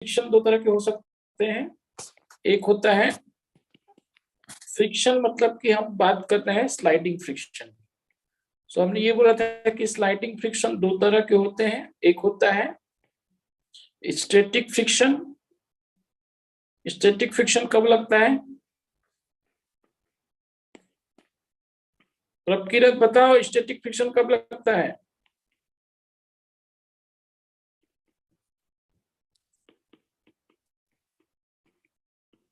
Friction दो तरह के हो सकते हैं। एक होता है फ्रिक्शन, मतलब कि हम बात करते हैं स्लाइडिंग फ्रिक्शन। सो हमने ये बोला था कि स्लाइडिंग फ्रिक्शन दो तरह के होते हैं। एक होता है स्टैटिक फ्रिक्शन। स्टैटिक फ्रिक्शन कब लगता है? प्रबकीरत बताओ, स्टैटिक फ्रिक्शन कब लगता है?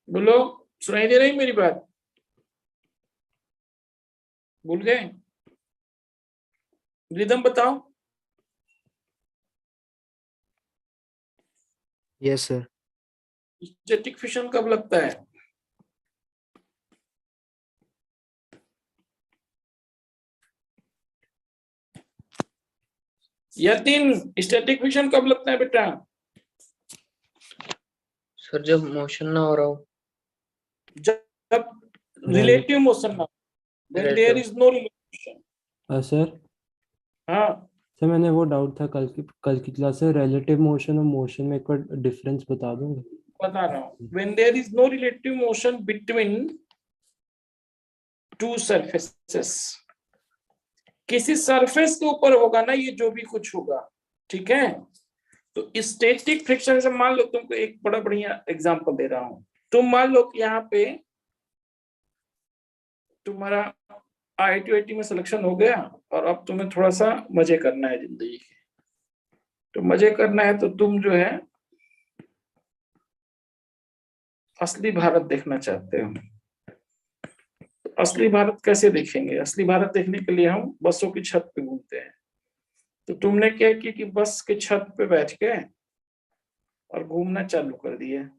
बोलो, सुनाई दे रही मेरी बात? भूल गए? रिदम बताओ। Yes sir. स्टैटिक फ्रिक्शन कब लगता है? यतीन, स्टैटिक फ्रिक्शन कब लगता है बेटा? सर जब मोशन ना हो रहा हो। जब रिलेटिव मोशन ना, when there relative. is no relation। Sir हाँ, सर मैंने वो डाउट था कल की क्लास से, रिलेटिव मोशन और मोशन में एक बार डिफरेंस बता दूंगा। बता रहा हूँ। when there is no relative motion between two surfaces, किसी सरफेस के ऊपर होगा ना ये जो भी कुछ होगा, ठीक है? तो स्टैटिक फ्रिक्शन से मान लो, तुमको एक बड़ा बढ़िया एग्जांपल दे रहा हूं। तुम मान लो कि यहाँ पे तुम्हारा IIT में सिलेक्शन हो गया और अब तुम्हें थोड़ा सा मजे करना है जिंदगी के। तो मजे करना है तो तुम जो है असली भारत देखना चाहते हो। तो असली भारत कैसे देखेंगे? असली भारत देखने के लिए हम बसों की छत पे घूमते हैं। तो तुमने क्या किया कि बस के छत पे बैठ के और घूमना चालू कर दिया।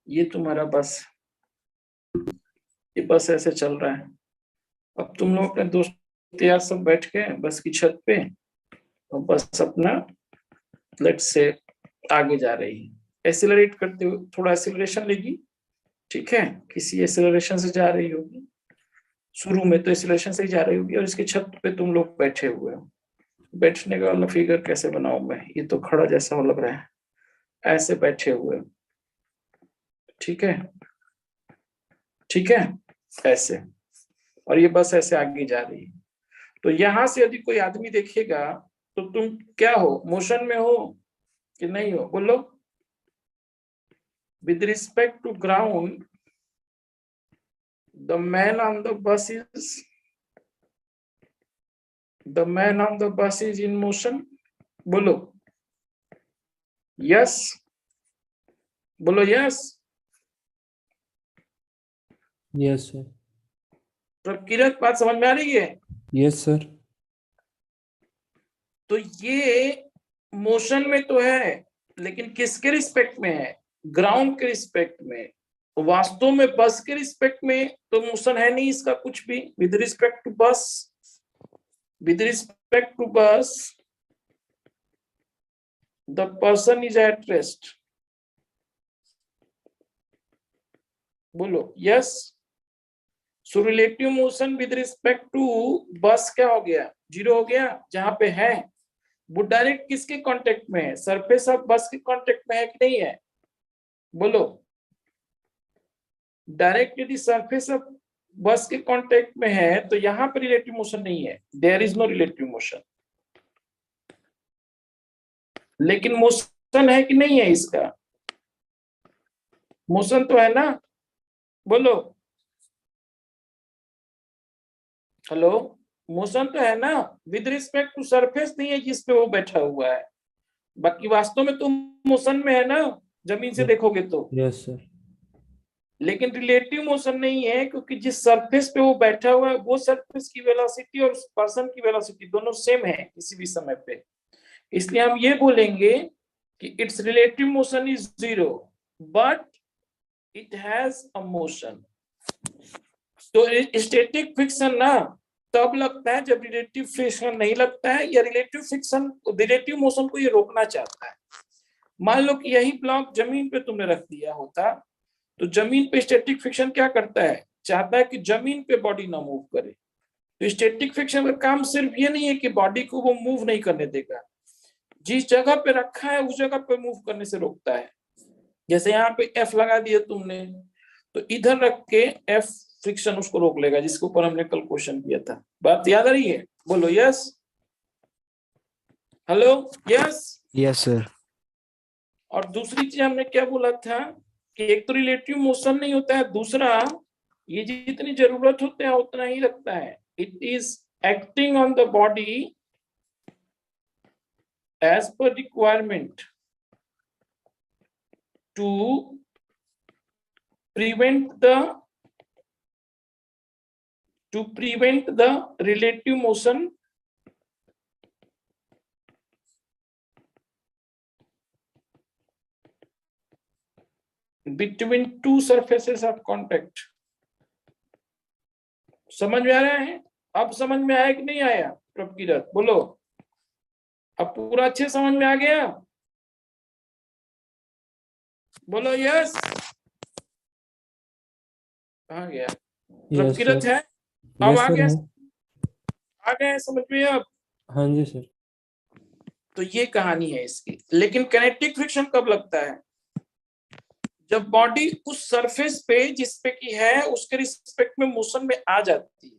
ये तुम्हारा बस, ये बस ऐसे चल रहा है। अब तुम लोग अपने दोस्त यार सब बैठ के बस की छत पे, और बस अपना लेट्स से आगे जा रही है। एक्सीलरेट करते हुए, थोड़ा एक्सीलरेशन लेगी, ठीक है, किसी एक्सीलरेशन से जा रही होगी। शुरू में तो एक्सीलरेशन से ही जा रही होगी और इसकी छत पे तुम लोग बैठे हुए हो। बैठने का वाला फिगर कैसे बनाऊं मैं? ये तो खड़ा जैसा हो लग रहा है। ऐसे बैठे हुए, ठीक है, ठीक है, ऐसे। और ये बस ऐसे आगे जा रही है। तो यहां से यदि कोई आदमी देखेगा तो तुम क्या हो? मोशन में हो कि नहीं हो? बोलो। With respect to ground, the man on the bus is in motion. बोलो यस, बोलो यस। Yes sir. प्रबकीरत बात समझ में आ रही है? Yes sir. तो ये मोशन में तो है, लेकिन किसके रिस्पेक्ट में है? ग्राउंड के रिस्पेक्ट में। वास्तव में बस के रिस्पेक्ट में तो मोशन है नहीं इसका कुछ भी। With respect to bus, with respect to bus the person is at rest. बोलो yes. So relative motion with respect to bus क्या हो गया? जीरो हो गया। जहां पे है वो डायरेक्ट किसके कांटेक्ट में है? सरफेस ऑफ बस के कांटेक्ट में है कि नहीं है? बोलो। डायरेक्ट यदि सरफेस ऑफ बस के कांटेक्ट में है तो यहां पर रिलेटिव मोशन नहीं है। There is no relative motion. लेकिन मोशन है कि नहीं है इसका? मोशन तो है ना? बोलो हेलो। मोशन तो है ना? विद रिस्पेक्ट टू सरफेस नहीं है जिस पे वो बैठा हुआ है। बाकी वास्तव में तुम मोशन में है ना, जमीन से देखोगे तो। Yes sir. लेकिन रिलेटिव मोशन नहीं है, क्योंकि जिस सरफेस पे वो बैठा हुआ है वो सरफेस की वेलोसिटी और उस पर्सन की वेलोसिटी दोनों सेम है किसी भी समय पे। इसलिए हम ये बोलेंगे कि it's relative motion is zero, but it has a motion. तो स्टैटिक फ्रिक्शन ना तब लगता है जब रिलेटिव फ्रिक्शन नहीं लगता है, या रिलेटिव फ्रिक्शन रिलेटिव मोशन को ये रोकना चाहता है। मान लो कि यही ब्लॉक जमीन पे तुमने रख दिया होता, तो जमीन पे स्टैटिक फ्रिक्शन क्या करता है? चाहता है कि जमीन पे बॉडी ना मूव करे। तो स्टैटिक फ्रिक्शन का काम सिर्फ ये नहीं है कि बॉडी को वो मूव नहीं करने देगा। जिस जगह पे रखा है उस जगह पे मूव करने से रोकता है। जैसे यहाँ पे F लगा दिया तुमने, तो इधर रख के F फ्रिक्शन उसको रोक लेगा, जिसके ऊपर हमने कल क्वेश्चन किया था। बात याद आ रही है? बोलो yes, hello, yes. Yes sir. और दूसरी चीज हमने क्या बोला था कि एक तो रिलेटिव मोशन नहीं होता है, दूसरा ये जितनी जरूरत होते हैं उतना ही लगता है। It is acting on the body as per requirement to prevent the relative motion between two surfaces of contact। समझ में आ रहा है? अब समझ में आया कि नहीं आया प्रभकीरत? बोलो, अब पूरा अच्छे समझ में आ गया? बोलो यस। कहाँ गया प्रभकीरत? है अब यस आ सर गया? है। आ गए समझ में अब? हाँ जी सर। तो ये कहानी है इसकी। लेकिन काइनेटिक फ्रिक्शन कब लगता है? जब बॉडी उस सरफेस पे जिस पे की है उसके रिस्पेक्ट में मोशन में आ जाती है।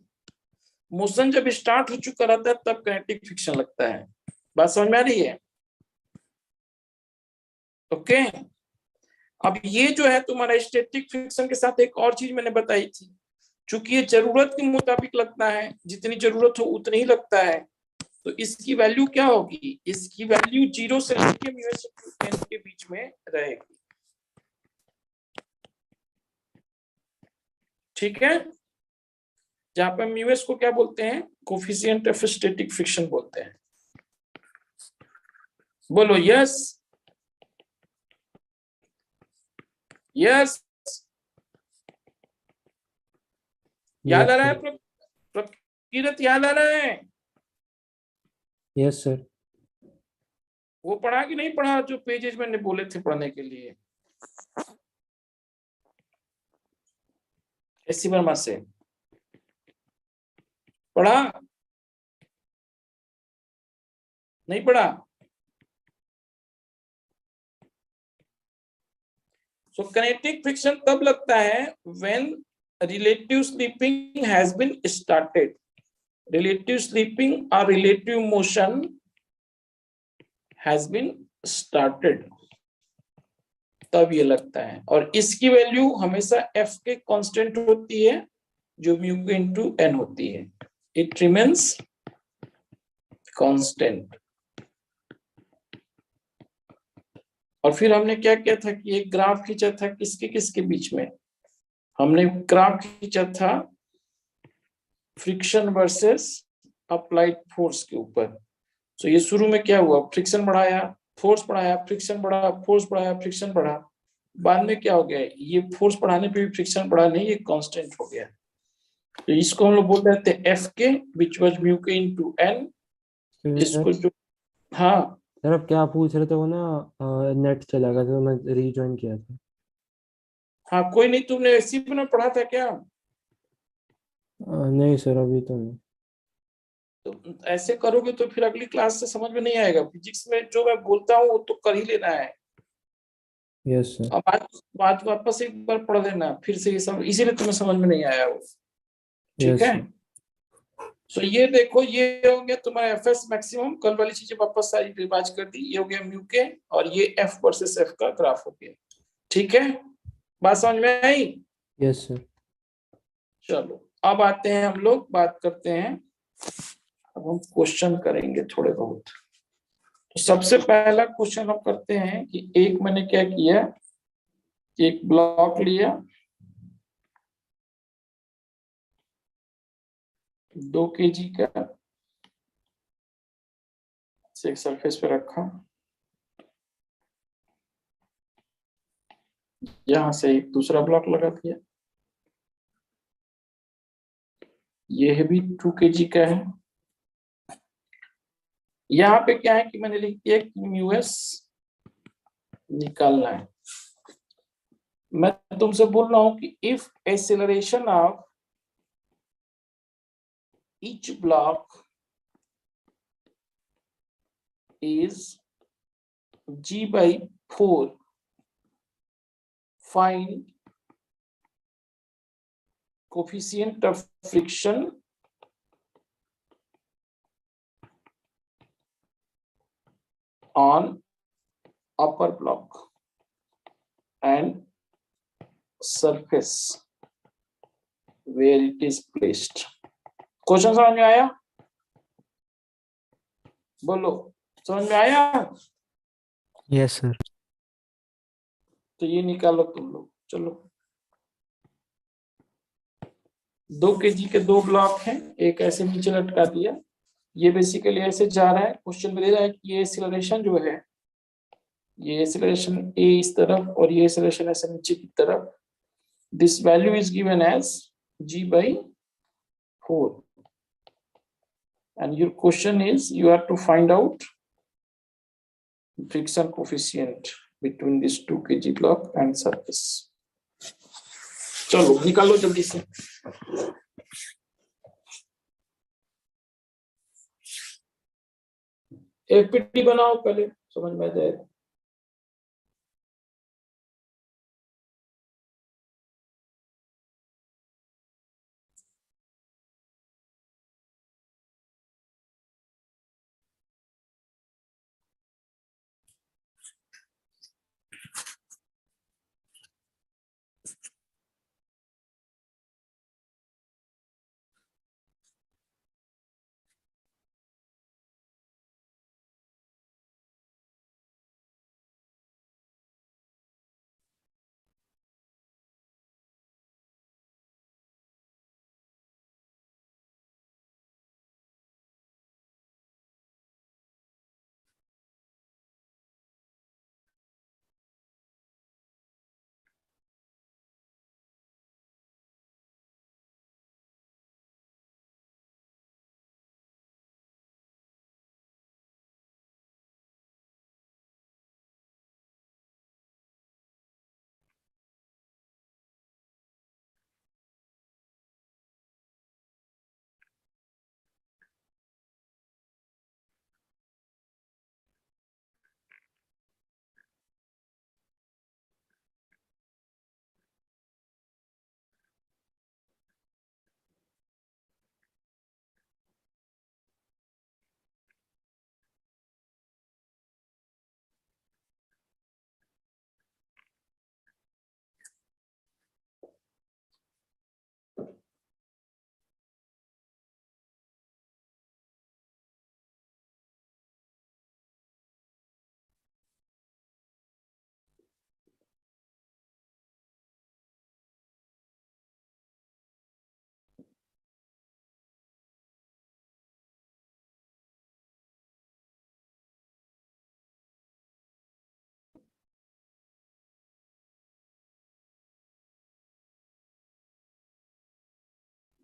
मोशन जब स्टार्ट हो चुका रहता है तब काइनेटिक फ्रिक्शन लगता है। बात समझ में आ रही है? ओके। अब ये जो है तुम्हारा स्टैटिक फ्रिक्शन के साथ एक और चीज मैंने बताई थी, चूंकि ये जरूरत के मुताबिक लगता है, जितनी जरूरत हो उतनी ही लगता है, तो इसकी वैल्यू क्या होगी? इसकी वैल्यू 0 से लेकर μs/n के बीच में रहेगी। ठीक है? जहां पर म्यूएस को क्या बोलते हैं? कोफिशिएंट ऑफ स्टैटिक फ्रिक्शन बोलते हैं। बोलो यस, यस। याद आ रहा है प्रकीरत? याद आ रहा है? Yes sir. वो पढ़ा कि नहीं पढ़ा जो पेजेस मैंने बोले थे पढ़ने के लिए? ऐसी वर्मा से पढ़ा? नहीं पढ़ा? सो काइनेटिक फ्रिक्शन तब लगता है when relative slipping has been started। relative slipping or relative motion has been started, तब ये लगता है। और इसकी वैल्यू हमेशा f के कांस्टेंट होती है जो म्यू के इनटू n होती है। It remains constant. और फिर हमने क्या किया था कि एक ग्राफ खींचा था किसके किसके बीच में? हमने ग्राफ खींचा था फ्रिक्शन वर्सेस अप्लाइड फोर्स के ऊपर। तो ये शुरू में क्या हुआ? फ्रिक्शन बढ़ाया, फोर्स बढ़ाया, फ्रिक्शन बढ़ा, फोर्स बढ़ाया, फ्रिक्शन बढ़ा। बाद में क्या हो गया? ये फोर्स बढ़ाने पे भी फ्रिक्शन बढ़ा नहीं, ये कांस्टेंट हो गया। तो इसको हम लोग बोल रहे थे एफ के, विच वाज म्यू के इनटू एन। इसको जो, हाँ सर अब क्या पूछ रहे थे वो ना, नेट चला गया था तो मैं रीजॉइन किया था। हाँ कोई नहीं, तुमने ऐसी में पढ़ा था क्या? नहीं सर अभी तो नहीं। तो ऐसे करोगे तो फिर अगली क्लास से समझ में नहीं आएगा। फिजिक्स में जो मैं बोलता हूँ वो तो कर ही लेना है। Yes sir. अब आज वापस एक बार पढ़ लेना फिर से ये सब, इसीलिए तुम्हें समझ में नहीं आया वो। ठीक यस है? तो ये देखो, ये हो गया तुम्हारा एफ एस मैक्सिमम। कल वाली चीजें वापस सारी रिवाइज कर दी। ये हो गया म्यू के, और ये एफ वर्सेस एफ का ग्राफ हो गया। ठीक है? बात समझ में आई? Yes sir. चलो अब आते हैं, हम लोग बात करते हैं। अब हम क्वेश्चन करेंगे थोड़े बहुत। तो सबसे पहला क्वेश्चन हम करते हैं कि एक मैंने क्या किया, एक ब्लॉक लिया, 2 kg का, एक सरफेस पे रखा, यहां से एक दूसरा ब्लॉक लगा दिया, ये भी 2 kg का है। यहाँ पे क्या है कि मैंने लिख दिया कि म्यूएस निकालना है। मैं तुमसे बोल रहा हूं कि if acceleration of each block is G/4 find coefficient of friction on upper block and surface where it is placed. Question समझ में आया? बोलो, समझ में आया? Yes sir. तो ये निकालो तुम लोग, चलो। 2 kg के 2 ब्लॉक हैं, एक ऐसे नीचे लटका दिया, ये बेसिकली ऐसे जा रहा है। क्वेश्चन में दे रहा है कि ये एक्सीलरेशन जो है, ये एक्सीलरेशन ए इस तरफ और ये एक्सीलरेशन ऐसे नीचे की तरफ। This value is given as G/4 and your question is you have to find out friction coefficient between these 2 kg block and surface. चलो निकालो जल्दी से। एफपीटी बनाओ पहले, समझ में आ जाएगा।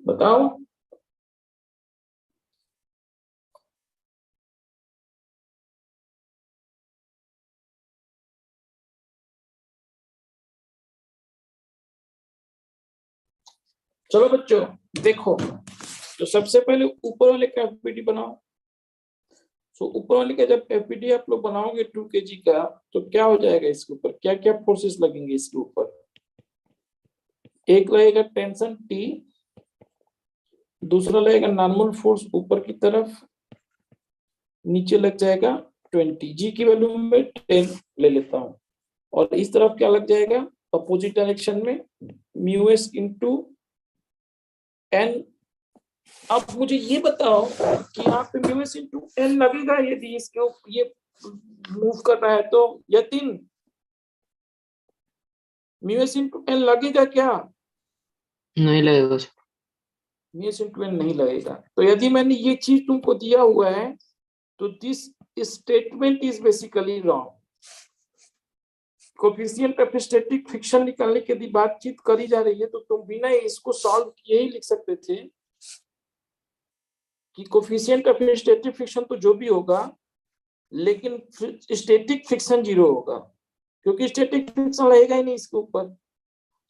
बताओ। चलो बच्चों देखो, तो सबसे पहले ऊपर वाले का एफपीटी बनाओ। तो ऊपर वाले का जब एफपीटी आप लोग बनाओगे 2 kg का, तो क्या हो जाएगा इसके ऊपर, क्या क्या फोर्सेस लगेंगे इसके ऊपर। एक लगेगा टेंशन T, दूसरा लगेगा नॉर्मल फोर्स ऊपर की तरफ, नीचे लग जाएगा 20। जी की वैल्यू में 10 ले लेता हूं, और इस तरफ क्या लग जाएगा अपोजिट डायरेक्शन में μs इंटू n। अब मुझे ये बताओ कि यहाँ पे μs इंटू n लगेगा यदि इसके ये मूव कर रहा है तो, यतीन μs इंटू n लगेगा क्या? नहीं लगेगा सर। μs इंटू n नहीं लगेगा। तो यदि मैंने ये चीज तुमको दिया हुआ है तो this statement is basically wrong. Coefficient of static friction निकालने की यदि बातचीत करी जा रही है तो तुम बिना इसको सॉल्व किए ही लिख सकते थे कि कोफिशिएंट ऑफ स्टैटिक फ्रिक्शन तो जो भी होगा, लेकिन स्टैटिक फ्रिक्शन 0 होगा, क्योंकि स्टैटिक फ्रिक्शन रहेगा ही नहीं इसके ऊपर।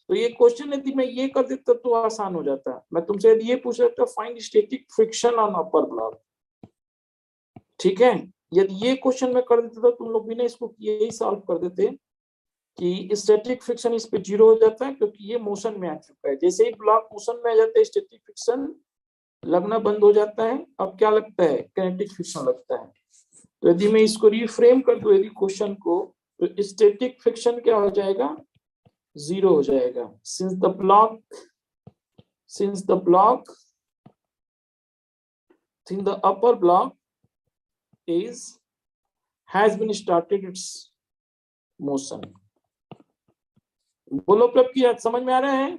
तो ये क्वेश्चन यदि मैं ये कर देता तो आसान हो जाता। मैं तुमसे यदि ये पूछ रहा था find static friction on upper block, ठीक है, यदि ये क्वेश्चन में कर देते तो तुम लोग बिना इसको किए ही सॉल्व कर देते कि स्टैटिक फ्रिक्शन इस पे 0 हो जाता है, क्योंकि ये मोशन में आ चुका है। जैसे ही ब्लॉक मोशन में आ जाता है स्टैटिक फ्रिक्शन लगना बंद हो जाता है। अब क्या लगता है? काइनेटिक फ्रिक्शन लगता है। तो यदि मैं इसको रिफ्रेम कर दूं यदि क्वेश्चन को, तो स्टैटिक फ्रिक्शन क्या हो जाएगा? 0 हो जाएगा। Since the upper block has been started its motion. बोलो प्रभ की समझ में आ रहा है?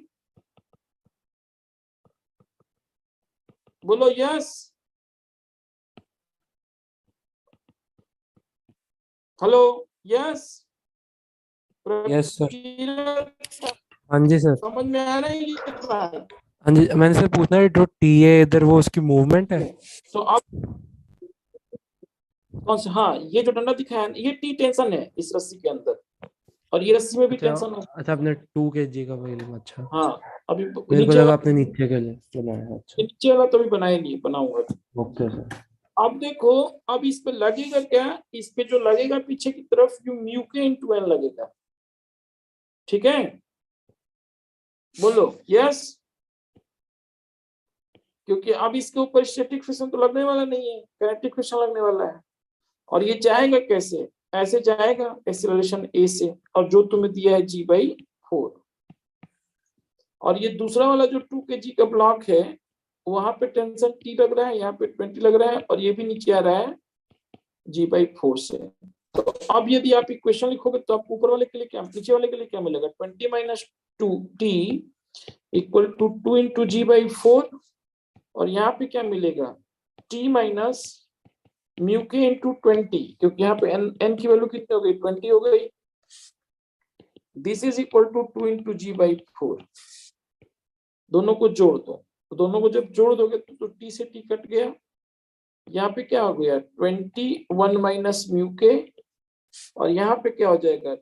बोलो yes. Hello yes. Yes sir. प्रभ हाँ जी सर। समझ में आ रहा है ये बात? हाँ जी, मैंने सर पूछना है जो टी है इधर वो उसकी मूवमेंट है। तो अब कौन सा? हाँ, ये जो डंडा दिखाया है ये टी टेंशन है इस रस्सी के अंदर, और ये रस्सी में भी टेंशन है। अच्छा आपने 2 kg का वही लिया। अच्छा हाँ, अभी मेरे को नीचे लगा वाला, आपने नीचे के लिए बनाया। अच्छा नीचे वाला तो भी बनाया नहीं, बनाऊंगा। Okay sir. अब देखो, अब इस पे लगेगा क्या? इस पे जो लगेगा पीछे की तरफ यू म्यू के इंटू एन लगेगा। ठीक है, बोलो यस। क्योंकि अब इसके ऊपर स्टैटिक फ्रिक्शन तो लगने वाला नहीं है, काइनेटिक फ्रिक्शन लगने वाला है। और ये जाएगा कैसे? ऐसे जाएगा एक्सीलरेशन ए से, और जो तुम्हें दिया है g/4। और ये दूसरा वाला जो 2 kg का ब्लॉक है वहां पे टेंशन T लग रहा है, यहाँ पे 20 लग रहा है, और ये भी नीचे आ रहा है g/4 से। तो अब यदि आप इक्वेशन लिखोगे तो आपको ऊपर वाले के लिए क्या, नीचे वाले के लिए क्या मिलेगा? 20 - 2t इक्वल टू 2 × g/4, और यहाँ पे क्या मिलेगा? t माइनस म्यू के इंटू 20, क्योंकि यहाँ पे n की वैल्यू कितनी हो गई? 20 हो गई। This is equal to 2 × g/4। दोनों को जोड़ दो, तो दोनों को जब जोड़ दोगे तो t से t कट गया। यहाँ पे क्या हो गया? 21 माइनस म्यू के, और यहाँ पे क्या हो जाएगा?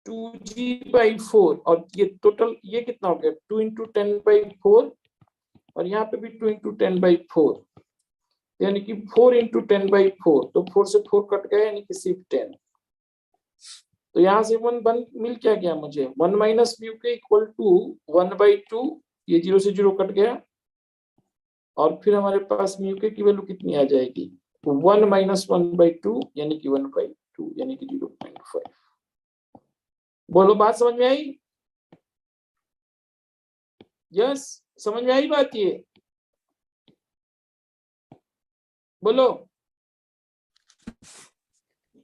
2g/4, और ये टोटल ये कितना हो गया? 2 × 10/4, और यहाँ पे भी 2 × 10/4, यानी कि 4 × 10/4। तो 4 से 4 कट गया, यानी कि सिर्फ 10। तो यहाँ से 1 मिल क्या गया मुझे? 1 माइनस म्यू के इक्वल टू 1/2। ये 0 से 0 कट गया, और फिर हमारे पास म्यू के की वैल्यू कितनी आ जाएगी? 1 माइनस 1/2, यानी कि 1/2, यानी कि 0.5। बोलो बात समझ में आई? यस, समझ में आई बात? ये बोलो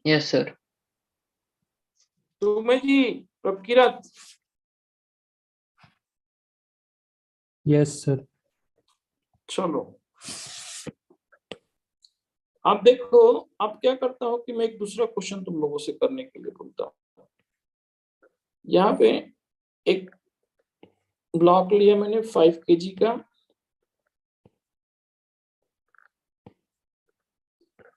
यस सर। तुम्हें जी, प्रभकिरत। Yes sir. चलो अब देखो, अब क्या करता हूं कि मैं एक दूसरा क्वेश्चन तुम लोगों से करने के लिए बोलता हूं। यहाँ पे एक ब्लॉक लिया मैंने 5 kg का,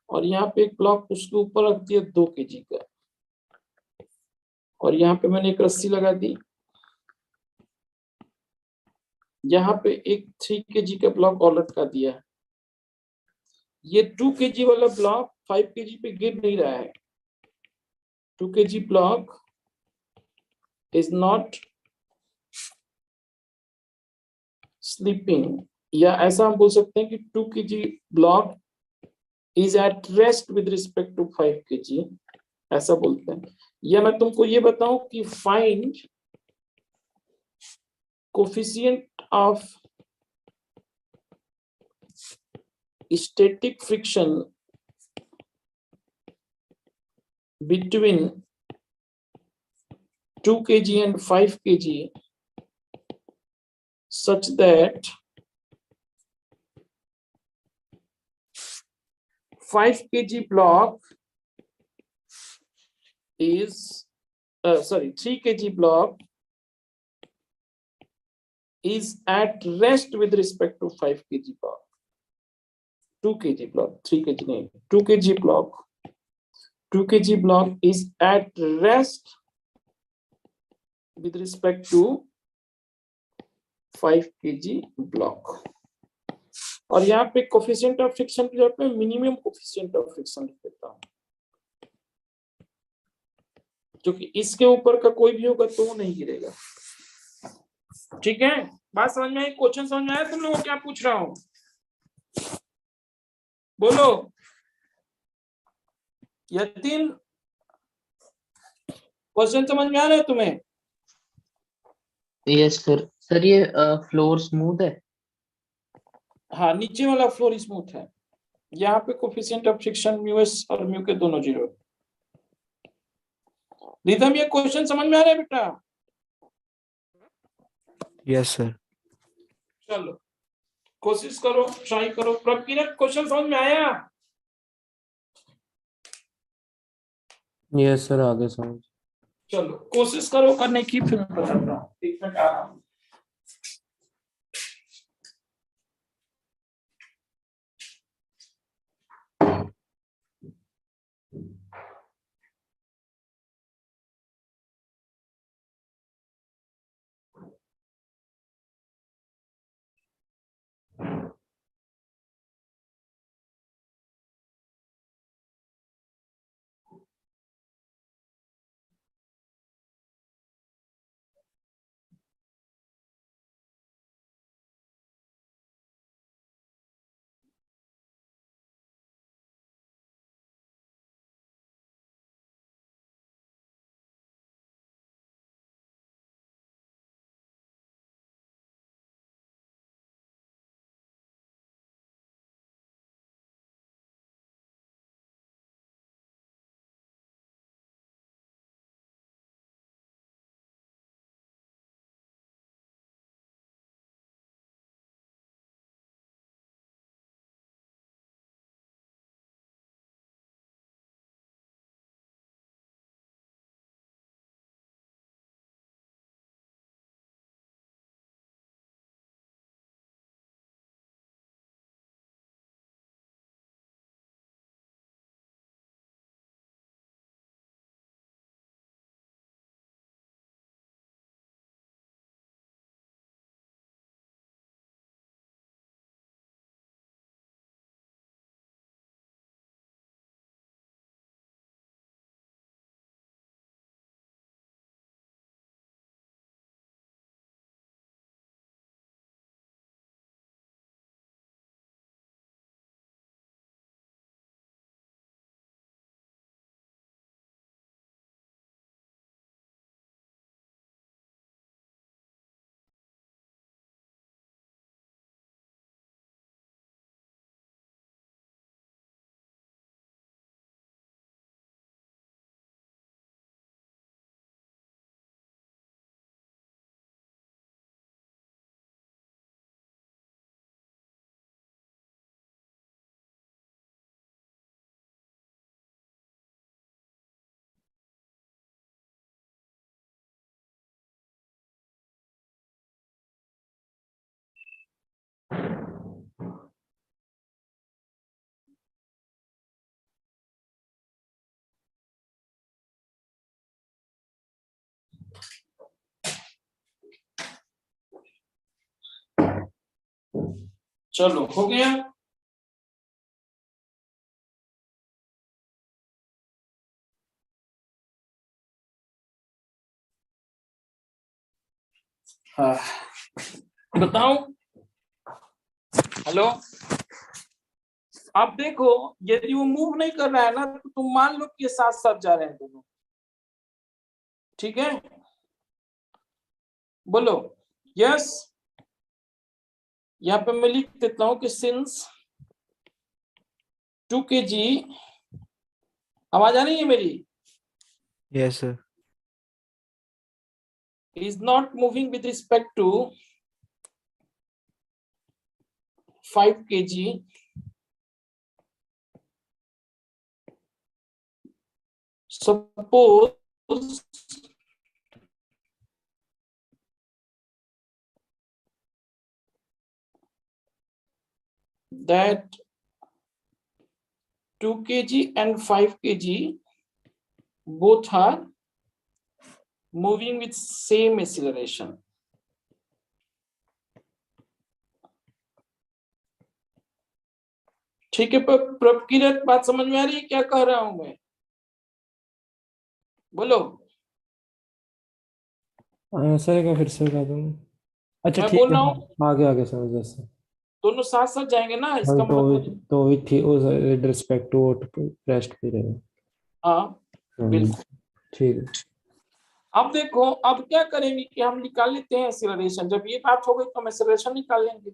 और यहाँ पे एक ब्लॉक उसके ऊपर रख दिया 2 kg का, और यहाँ पे मैंने एक रस्सी लगा दी। यहाँ पे एक 3 kg का ब्लॉक और लटका दिया है। ये 2 kg वाला ब्लॉक 5 kg पे गिर नहीं रहा है। 2 kg block is not slipping, या ऐसा हम बोल सकते हैं कि 2 kg block is at rest with respect to 5 kg, ऐसा बोलते हैं। या मैं तुमको ये बताऊं कि find coefficient of static friction between 2 kg and 5 kg such that 5 kg block is 3 kg block is at rest with respect to 5 kg block. 2 kg block, 3 kg नहीं, 2 kg block, 2 kg block is at rest with respect to 5 kg block. और यहाँ पे coefficient of friction की जगह पे minimum coefficient of friction लिख देता हूँ, क्योंकि इसके ऊपर का कोई भी होगा तो वो नहीं गिरेगा। ठीक है, बात समझ में आई? क्वेश्चन समझ में आया तुम लोगों को क्या पूछ रहा हूँ? बोलो यतीन, क्वेश्चन समझ में आ रहा है तुम्हें? Yes sir. सर ये फ्लोर स्मूथ है? हाँ, नीचे वाला फ्लोर स्मूथ है। यहाँ पे coefficient of friction mu S और म्यू के दोनों जीरो। रिदम, ये क्वेश्चन समझ में आ रहा है बेटा? Yes sir. चलो कोशिश करो, ट्राई करो। प्रकिरत क्वेश्चन समझ में आया? यस सर, आगे समझ। चलो कोशिश करो करने की, फिर मैं बताता हूँ। एक मिनट आ रहा हूँ। चलो हो गया। हाँ बताओ। हेलो, अब देखो, यदि वो मूव नहीं कर रहा है ना, तो तुम मान लो कि ये साथ साथ जा रहे हैं दोनों। ठीक है, बोलो यस। यहाँ पे मैं लिख देता हूं कि सिंस 2 kg, आवाज आ रही है मेरी? Yes sir. is not moving with respect to 5 kg, suppose that 2 kg and 5 kg both are moving with same acceleration. ठीक है, प्रकिरत बात समझ में आ रही है क्या कह रहा हूं मैं? बोलो। सर एक बार फिर से बता दूँ? अच्छा मैं ठीक बोल है, रहा हाँ, हूँ आगे आगे समझ गया सर। दोनों साथ साथ जाएंगे ना, हाँ इसका मतलब। तो भी ठीक, विद रिस्पेक्ट टू रेस्ट पे रहेगा। हाँ हम्म, बिल्कुल। ठीक है। अब देखो, अब क्या करेंगे कि हम निकाल लेते हैं एक्सीलरेशन। जब ये बात हो गई तो हम एक्सीलरेशन निकाल लेंगे।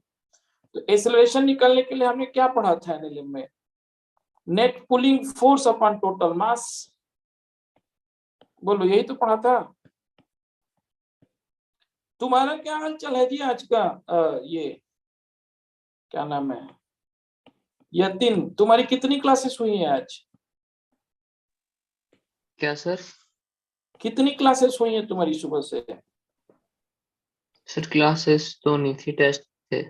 तो एक्सीलरेशन निकालने के लिए हमने क्या पढ़ा था एनएलएम में? Net pulling force upon total mass. बोलो, यही तो पढ़ा था। तुम्हारा क्या हाल चाल है जी आज का? ये क्या नाम है, यतीन, तुम्हारी कितनी क्लासेस हुई हैं आज? क्या सर? कितनी क्लासेस हुई हैं तुम्हारी सुबह से? सर क्लासेस तो नहीं थी, टेस्ट थे।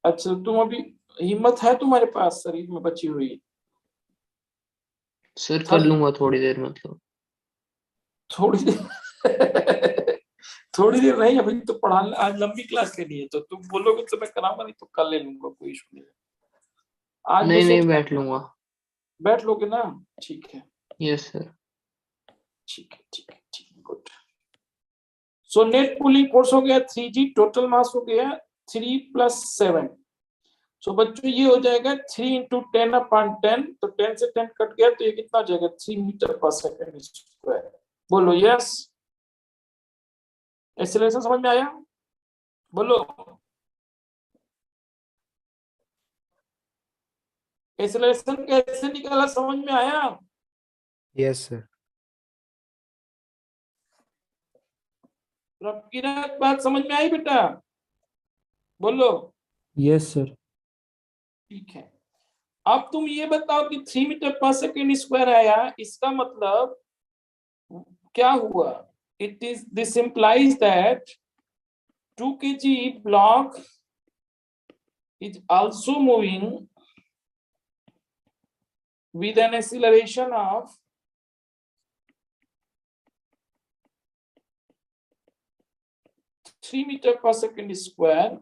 अच्छा, तुम अभी हिम्मत है तुम्हारे पास शरीर में बची हुई? सर कर थक लूंगा थोड़ी देर, मतलब। थोड़ी देर थोड़ी देर नहीं, अभी तो पढ़ाने आज लंबी क्लास लेनी है, तो तुम बोलोगे तो मैं कराऊंगा, नहीं तो कल ले लूंगा, कोई इशू नहीं है। आज नहीं बस नहीं, बैठ लूंगा। बैठ लोगे ना? ठीक है, यस सर। ठीक है, ठीक है, ठीक है, good. So net pulling force हो गया 3G, टोटल मास हो गया 3 + 7। सो बच्चों ये हो जाएगा 3 × 10/10। तो 10 से 10 कट गया तो ये कितना हो जाएगा? 3 मीटर/सेकंड स्क्वायर। बोलो यस। एक्सीलरेशन समझ में आया? बोलो, एक्सीलरेशन कैसे निकाला समझ में आया? Yes sir. प्रकिरत बात समझ में आई बेटा? बोलो। Yes sir. ठीक है, अब तुम ये बताओ कि 3 मीटर/सेकंड स्क्वायर आया, इसका मतलब क्या हुआ? This implies that 2 kg block is also moving with an acceleration of 3 metre per second square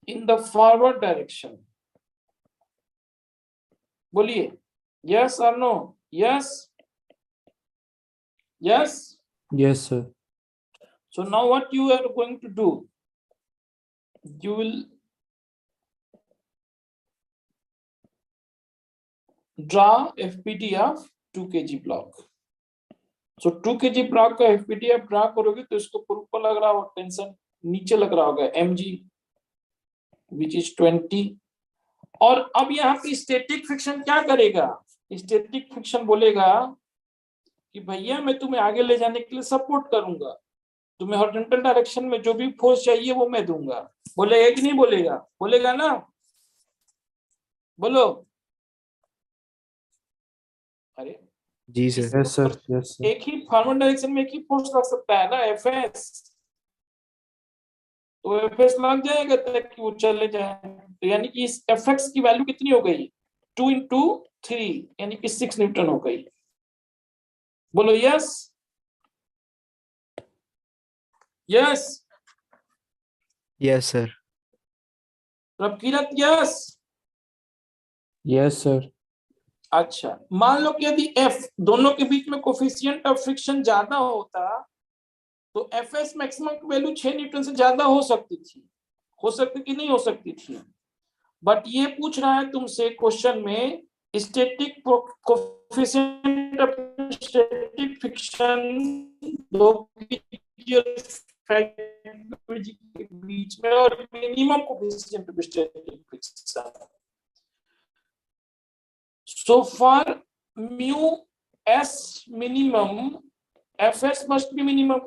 in the forward direction. बोलिए yes or no? Yes, yes. Yes sir. So now what you are going to do? You will draw FPT of 2 kg block. So 2 kg block का FPT आप draw करोगे तो इसको ऊपर पर लग रहा होगा टेंशन, नीचे लग रहा होगा mg which is 20। और अब यहाँ पे स्टैटिक फ्रिक्शन क्या करेगा? स्टैटिक फ्रिक्शन बोलेगा कि भैया मैं तुम्हें आगे ले जाने के लिए सपोर्ट करूंगा, तुम्हें हॉरिजॉन्टल डायरेक्शन में जो भी फोर्स चाहिए वो मैं दूंगा। बोलेगा कि नहीं बोलेगा? बोलेगा ना? बोलो। अरे जी sir. Yes sir. Yes sir. एक ही फॉरवर्ड डायरेक्शन में एक ही फोर्स लग सकता है ना, एफएस। तो एफएस लग जाएगा ताकि वो चले जाए। तो यानी कि इस एफएक्स की वैल्यू कितनी हो गई? 2 × 3 यानी कि 6 न्यूटन हो गई। बोलो yes, yes. Yes sir. Prabhkirat yes. Yes sir. अच्छा, मान लो कि यदि एफ दोनों के बीच में कोफिशिएंट ऑफ फ्रिक्शन ज्यादा होता तो एफएस मैक्सिमम की वैल्यू 6 न्यूटन से ज्यादा हो सकती थी। हो सकती कि नहीं हो सकती थी? बट ये पूछ रहा है तुमसे क्वेश्चन में static coefficient of static friction दो के बीच में और minimum coefficient of static friction. So for mu s minimum, fs must be minimum.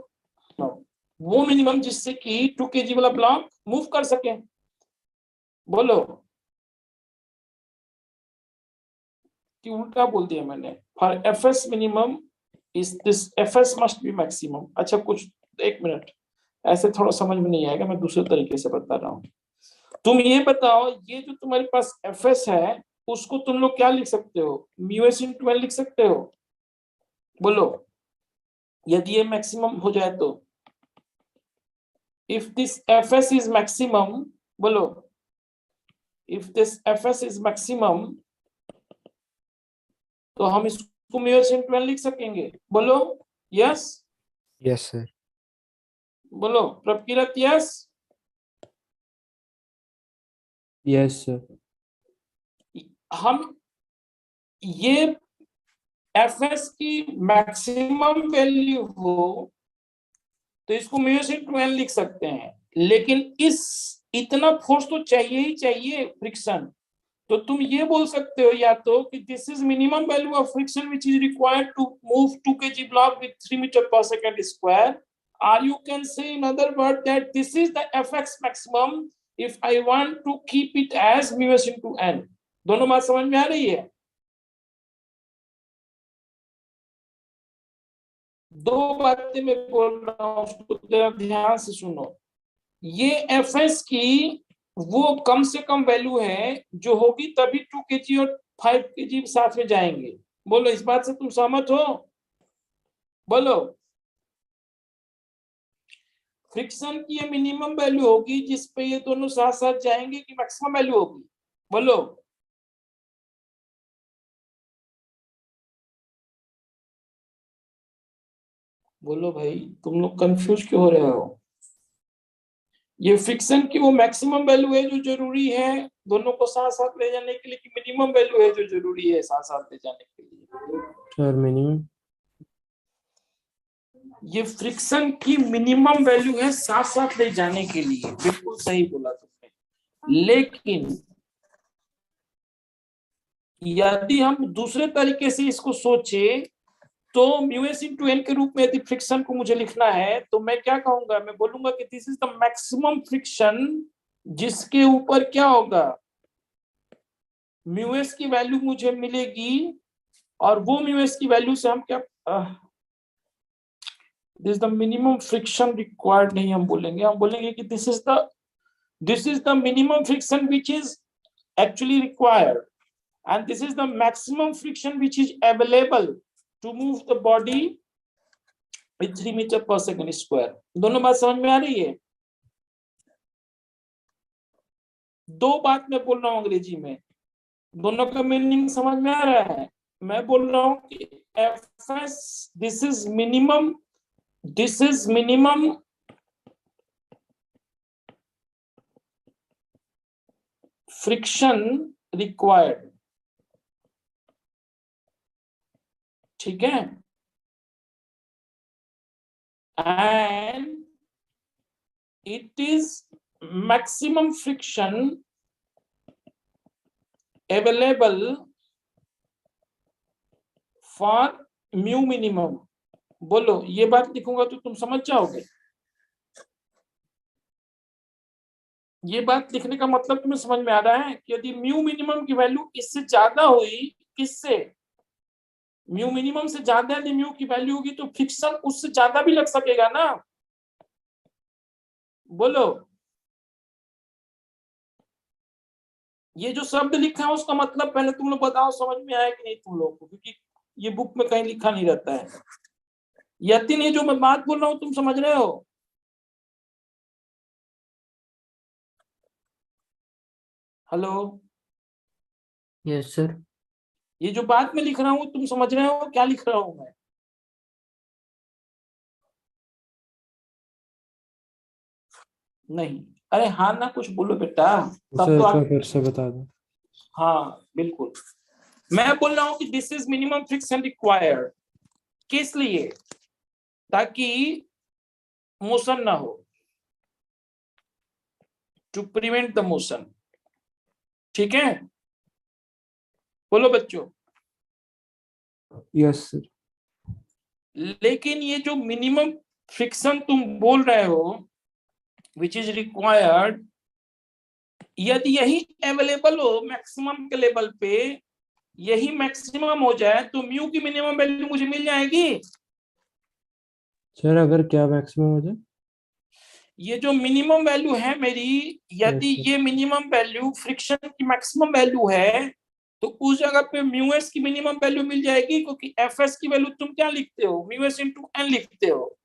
वो मिनिमम जिससे कि 2 kg वाला ब्लॉक मूव कर सके। बोलो कि उल्टा बोल दिया मैंने। For fs minimum is this fs must be maximum. अच्छा कुछ, एक मिनट, ऐसे थोड़ा समझ में नहीं आएगा, मैं दूसरे तरीके से बता रहा हूँ। तुम ये बताओ, ये जो तुम्हारे पास fs है उसको तुम लोग क्या लिख सकते हो? μs × L लिख सकते हो? बोलो, यदि ये मैक्सिमम हो जाए तो। If this fs is maximum, बोलो, if this fs is maximum, तो हम इसको म्यूएस इनटू एन लिख सकेंगे। बोलो यस, Yes, sir. बोलो प्रकिरत यस। Yes sir. हम ये fs की मैक्सिमम वैल्यू हो तो इसको म्यूएस इनटू एन लिख सकते हैं, लेकिन इस इतना फोर्स तो चाहिए ही चाहिए फ्रिक्शन। तो तुम ये बोल सकते हो या तो कि this is minimum value of friction which is required to move 2 kg block with 3 metre per second square, or you can say in other word that this is the fx maximum if I want to keep it as μs into n। दोनों बात समझ में आ रही है? दो बातें मैं बोल रहा हूं, उसको जरा ध्यान से सुनो। ये fs की वो कम से कम वैल्यू है जो होगी तभी 2 kg और 5 kg साथ में जाएंगे। बोलो इस बात से तुम सहमत हो? बोलो फ्रिक्शन की ये मिनिमम वैल्यू होगी जिस पे ये दोनों साथ साथ जाएंगे कि मैक्सिमम वैल्यू होगी? बोलो बोलो भाई, तुम लोग कंफ्यूज क्यों हो रहे हो? ये फ्रिक्शन की वो मैक्सिमम वैल्यू है जो जरूरी है दोनों को साथ साथ ले जाने के लिए, कि मिनिमम वैल्यू है जो जरूरी है साथ साथ ले जाने के लिए? Sir minimum. ये फ्रिक्शन की मिनिमम वैल्यू है साथ साथ ले जाने के लिए, बिल्कुल सही बोला तुमने। लेकिन यदि हम दूसरे तरीके से इसको सोचे तो म्यूएस इनटू एन के रूप में यदि फ्रिक्शन को मुझे लिखना है तो मैं क्या कहूंगा? मैं बोलूंगा कि this is the maximum friction जिसके ऊपर क्या होगा, म्यूएस की वैल्यू मुझे मिलेगी, और वो म्यूएस की वैल्यू से हम क्या this the minimum friction required नहीं हम बोलेंगे, हम बोलेंगे कि this is the minimum friction which is actually required and this is the maximum friction which is available to move the body with 3 meter per second square। दोनों बात समझ में आ रही है? दो बात मैं बोल रहा हूं अंग्रेजी में, दोनों का मीनिंग समझ में आ रहा है? मैं बोल रहा हूं कि fs this is minimum friction required, ठीक है? And it is maximum friction available for mu minimum। बोलो ये बात लिखूंगा तो तुम समझ जाओगे। ये बात लिखने का मतलब तुम्हें समझ में आ रहा है कि यदि म्यू मिनिमम की वैल्यू इससे ज्यादा हुई, किससे? म्यू मिनिमम से ज्यादा यदि म्यू की वैल्यू होगी तो फ्रिक्शन उससे ज्यादा भी लग सकेगा ना? बोलो ये जो शब्द लिखा है उसका मतलब पहले तुम लोग बताओ समझ में आया कि नहीं तुम लोग को, क्योंकि ये बुक में कहीं लिखा नहीं रहता है। यतिन ये जो मैं बात बोल रहा हूं तुम समझ रहे हो? Hello yes sir. ये जो बात मैं लिख रहा हूँ तुम समझ रहे हो क्या लिख रहा हूं मैं? नहीं, अरे हाँ ना कुछ बोलो बेटा, तब सर तो एक बार आप। फिर से बता दो। हाँ बिल्कुल, मैं बोल रहा हूं कि this is minimum friction required, किस लिए? ताकि मोशन ना हो, टू प्रिवेंट द मोशन, ठीक है? बोलो बच्चों। Yes sir. लेकिन ये जो मिनिमम फ्रिक्शन तुम बोल रहे हो विच इज रिक्वायर्ड, यदि यही अवेलेबल हो मैक्सिमम के लेवल पे, यही मैक्सिमम हो जाए तो म्यू की मिनिमम वैल्यू मुझे मिल जाएगी। सर अगर क्या मैक्सिमम हो जाए? ये जो मिनिमम वैल्यू है मेरी, यदि Yes, ये मिनिमम वैल्यू फ्रिक्शन की मैक्सिमम वैल्यू है तो उस जगह पे म्यू एस की मिनिमम वैल्यू मिल जाएगी, क्योंकि एफ एस की वैल्यू तुम क्या लिखते हो? म्यू एस इंटू एन लिखते हो,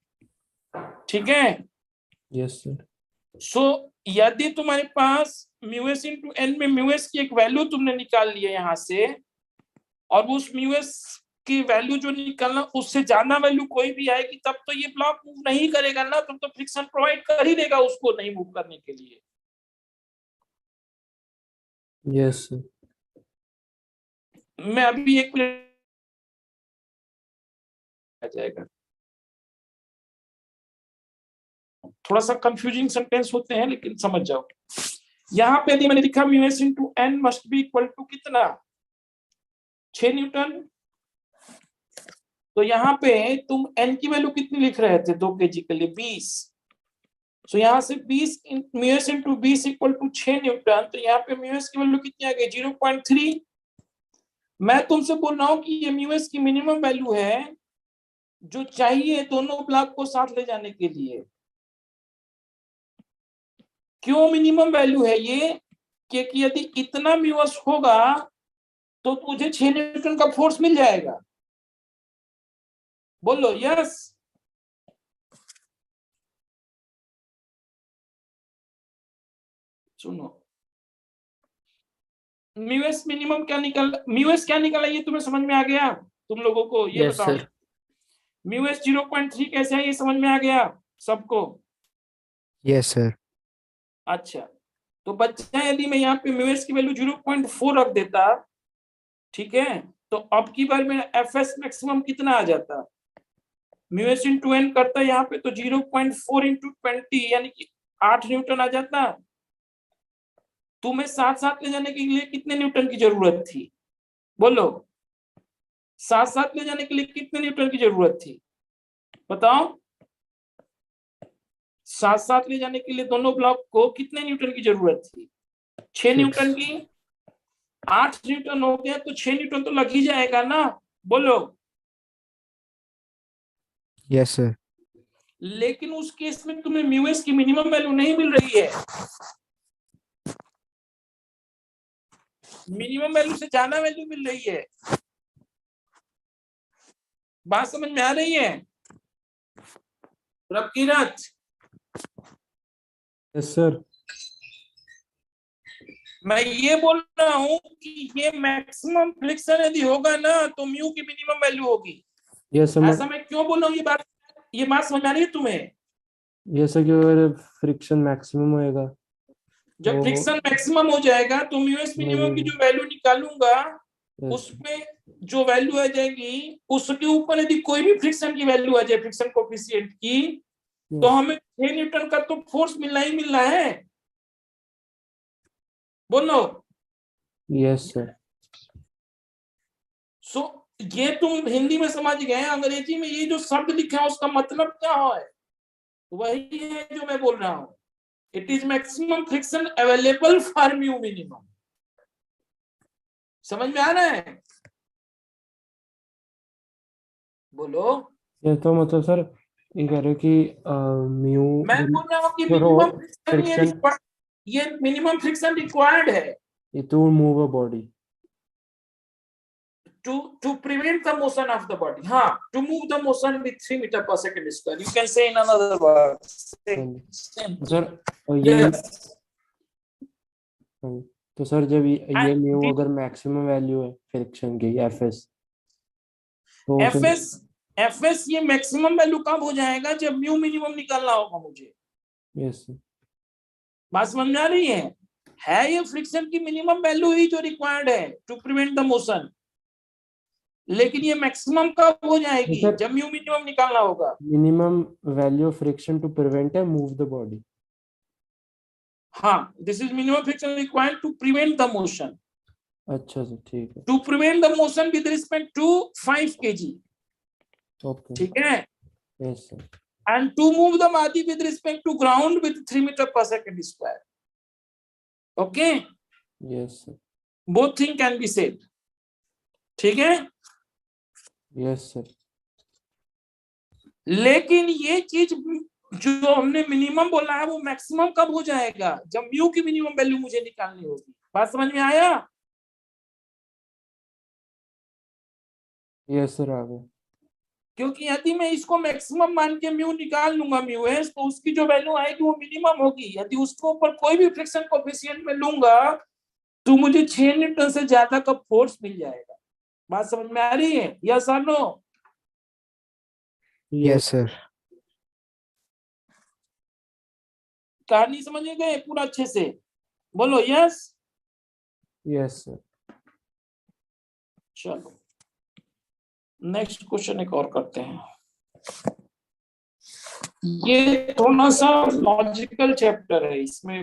ठीक है? Yes sir. सो यदि तुम्हारे पास म्यू एस इंटू एन में म्यू एस की एक वैल्यू तुमने निकाल ली है यहाँ से, और उस म्यू एस की वैल्यू जो निकालना उससे ज्यादा वैल्यू कोई भी आएगी तब तो ये ब्लॉक मूव नहीं करेगा ना, तब तो फ्रिक्शन प्रोवाइड कर ही देगा उसको नहीं मूव करने के लिए। Yes sir. मैं अभी एक मिनट आ जाएगा, थोड़ा सा कंफ्यूजिंग सेंटेंस होते हैं लेकिन समझ जाओ। यहाँ पे यदि मैंने लिखा mu s into N must be equal to कितना, 6 न्यूटन, तो यहाँ पे तुम एन की वैल्यू कितनी लिख रहे थे 2 kg के लिए 20, तो यहाँ से 20 mu s into 20 equal to 6 newton, तो यहाँ पे म्यू एस की वैल्यू कितनी आ गई 0.3। मैं तुमसे बोल रहा हूँ कि ये म्यू एस की मिनिमम वैल्यू है जो चाहिए दोनों ब्लॉक को साथ ले जाने के लिए। क्यों मिनिमम वैल्यू है ये, क्योंकि यदि इतना म्यू एस होगा तो तुझे 6 न्यूटन का फोर्स मिल जाएगा। बोलो यस। सुनो, म्यू एस मिनिमम क्या निकला ये तुम्हें समझ में आ गया तुम लोगों को? ये यस बताओ सर। म्यू एस 0.3 कैसे है, ये समझ में आ गया सबको? Yes, sir. अच्छा, तो बच्चा यदि मैं यहाँ पे म्यू एस की वैल्यू 0.4 रख देता, ठीक है, तो अब की बार मेरा एफ एस मैक्सिमम कितना आ जाता, म्यू एस इंटू एन करता यहाँ पे तो 0.4 इंटू 20 यानी कि 8 न्यूटन आ जाता। तुम्हें साथ साथ ले जाने के लिए कितने न्यूटन की जरूरत थी? बोलो, साथ साथ ले जाने के लिए कितने न्यूटन की जरूरत थी बताओ? साथ साथ ले जाने के लिए दोनों ब्लॉक को कितने न्यूटन की जरूरत थी? 6 न्यूटन की। 8 न्यूटन हो गया तो 6 न्यूटन तो लग ही जाएगा ना। बोलो, Yes, sir. लेकिन उस केस में तुम्हें म्यू एस की मिनिमम वैल्यू नहीं मिल रही है, मिनिमम वैल्यू से ज्यादा वैल्यू मिल रही है। बात समझ में आ रही है प्रभकीरत? Yes sir. मैं ये बोल रहा हूँ कि ये मैक्सिमम फ्रिक्शन यदि होगा ना तो म्यू की मिनिमम वैल्यू होगी। Yes sir. ऐसा मैं क्यों बोल रहा हूँ ये बात समझ में आ रही है तुम्हें? यस सर, कि अगर फ्रिक्शन मैक्सिमम होएगा जब तो फ्रिक्शन मैक्सिमम हो जाएगा तो म्यू एस मिनिमम की जो वैल्यू निकालूंगा यस उसमें जो वैल्यू आ जाएगी उसके ऊपर यदि कोई भी फ्रिक्शन की वैल्यू आ जाए, फ्रिक्शन कोएफिशिएंट की, तो हमें 6 न्यूटन का तो फोर्स मिलना ही मिलना है। बोलो यस सर। सो ये तुम हिंदी में समझ गए, अंग्रेजी में ये जो शब्द लिखा है उसका मतलब क्या है? वही है जो मैं बोल रहा हूं, it is maximum friction available for mu minimum. समझ में आ रहा है? बोलो। ये तो मतलब सर ये कह रहे हो कि म्यू मैं बोल रहा हूँ कि for मिनिमम all friction ये मिनिमम फ्रिक्शन रिक्वायर्ड है to move a body. to prevent the motion of the body. हाँ, to move the motion with 3 meter per second square. You can say in another words. Same. Sir ये Yes. तो sir जब ये And mu this अगर maximum value है friction की FS, तो फिर एफएस ये मैक्सिमम वैल्यू कब हो जाएगा? जब म्यू मिनिमम निकालना होगा मुझे। Yes sir. बात समझ में आ रही है ये फ्रिक्शन की मिनिमम वैल्यू ही जो रिक्वायर्ड है टू प्रिवेंट द मोशन, लेकिन ये मैक्सिमम कब हो जाएगी? सर जब म्यू मिनिमम निकालना होगा। Minimum value of friction to prevent है मूव द बॉडी। हाँ, this is minimum friction required to prevent the motion, अच्छा सर ठीक है। To prevent the motion with respect to 5 kg। Okay. ठीक है, yes sir. and to move the body with respect to ground with 3 meter per second square. Okay, yes sir. both thing can be said. ठीक है, yes sir. लेकिन ये चीज जो हमने minimum बोला है वो मैक्सिमम कब हो जाएगा? जब म्यू की मिनिमम वैल्यू मुझे निकालनी होगी। बात समझ में आया? यस सर आ गए। क्योंकि यदि मैं इसको मैक्सिमम मान के म्यू निकाल लूंगा म्यू एस, तो उसकी जो वैल्यू आएगी वो मिनिमम होगी। यदि उसके ऊपर कोई भी फ्रिक्शन कोएफिशिएंट में लूंगा तो मुझे 6 न्यूटन से ज्यादा का फोर्स मिल जाएगा। बात समझ में आ रही है? यस और नो? Yes, sir. कहानी समझ गए पूरा अच्छे से? बोलो यस। Yes sir. चलो नेक्स्ट क्वेश्चन एक और करते हैं। ये थोड़ा सा लॉजिकल चैप्टर है, इसमें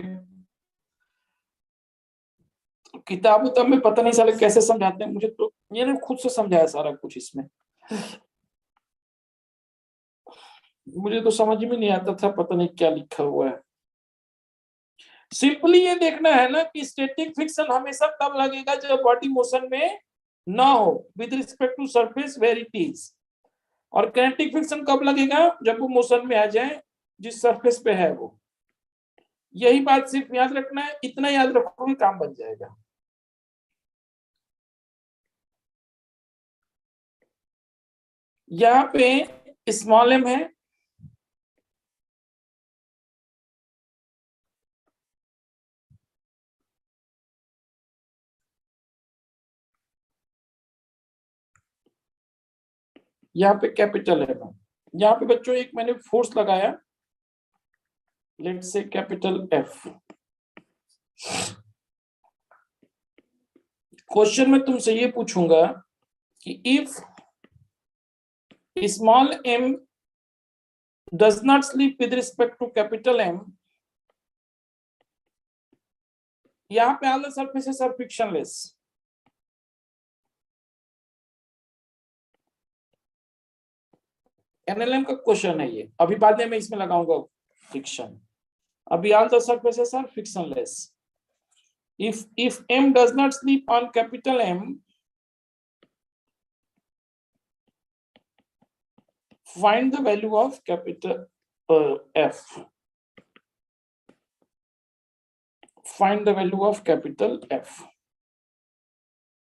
किताब उताब में पता नहीं साले कैसे समझाते हैं, मुझे तो ये ना खुद से समझाया सारा कुछ इसमें। मुझे तो समझ में नहीं आता था, पता नहीं क्या लिखा हुआ है। सिंपली ये देखना है ना कि स्टैटिक फ्रिक्शन हमेशा तब लगेगा जब बॉडी मोशन में ना हो with respect to surface where it is, और काइनेटिक फ्रिक्शन कब लगेगा? जब वो मोशन में आ जाए जिस सरफेस पे है वो। यही बात सिर्फ याद रखना है, इतना याद रखोगे काम बन जाएगा। यहाँ पे स्मॉल एम है, यहाँ पे कैपिटल एम है। यहाँ पे बच्चों एक मैंने फोर्स लगाया, let's say capital F. Question में तुमसे ये पूछूंगा कि if small M does not slip with respect to capital M, यहाँ पे all the surfaces are frictionless। NLM का क्वेश्चन है ये, अभी बाद में मैं इसमें लगाऊंगा फ्रिक्शन। अभी all the surfaces are frictionless। If M does not slip on capital M, find the value of capital F। Find the value of capital F।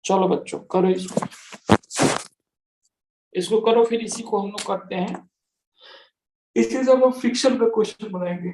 चलो बच्चों करो इसको करो, फिर इसी को हम लोग करते हैं। इसी से हम लोग फ्रिक्शन का क्वेश्चन बनाएंगे।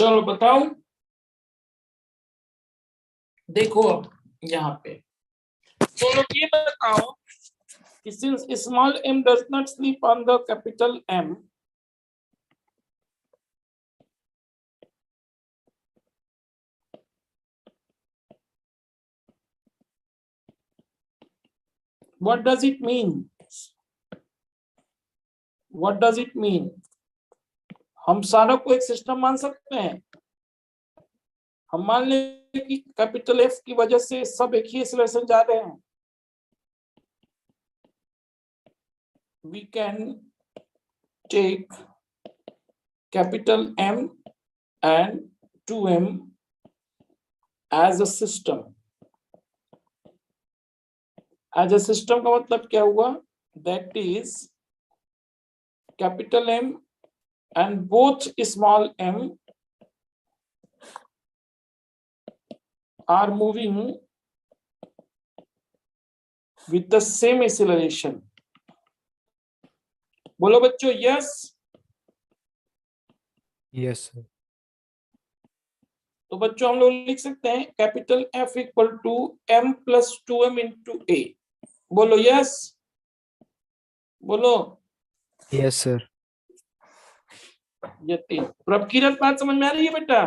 चलो बताओ, देखो अब यहाँ पे तुम लोग ये बताओ कि since small m does not sleep on the capital M, what does it mean? What does it mean? हम सारा को एक सिस्टम मान सकते हैं। हम मान ले कि कैपिटल एफ की वजह से सब एक ही एक्सेलरेशन जा रहे हैं। We can take capital M and 2M as a system. As a system का मतलब क्या हुआ? That is capital M and both small m are moving with the same acceleration. बोलो बच्चों, यस। Yes, sir. तो बच्चों हम लोग लिख सकते हैं capital F equal to m plus 2m into a। बोलो यस, बोलो Yes, sir. ये तीन। प्रभकीरत बात समझ में आ रही है बेटा?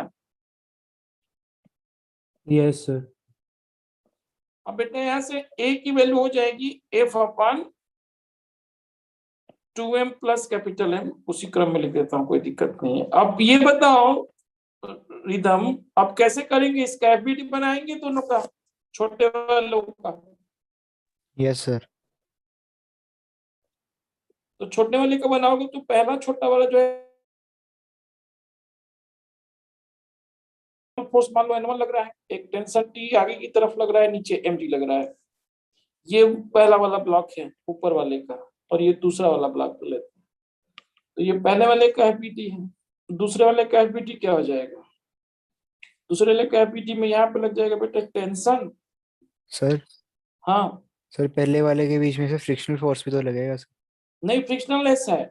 Yes sir. अब बेटा यहाँ से a की वैल्यू हो जाएगी f upon 2m plus capital M। उसी क्रम में लिख देता हूँ, कोई दिक्कत नहीं है। अब ये बताओ रिदम, अब कैसे करेंगे? इसका एफबीटी बनाएंगे दोनों का, छोटे वालों का। Yes, sir. तो छोटे वाले का बनाओगे तो पहला छोटा वाला जो है फोर्स मान लो N1 लग रहा है, एक टेंशन T आगे की तरफ लग रहा है, नीचे mg लग रहा है। ये पहला वाला ब्लॉक है ऊपर वाले का, और ये दूसरा वाला ब्लॉक लेते हैं। तो ये पहले वाले का एफबीटी है, दूसरे वाले का एफबीटी क्या हो जाएगा? दूसरे वाले का एफबीटी में यहाँ पे लग जाएगा बेटा टेंशन। सर हाँ सर पहले वाले के बीच में से फ्रिक्शनल फोर्स भी तो लगेगा सर। नहीं, फ्रिक्शनल लेस है।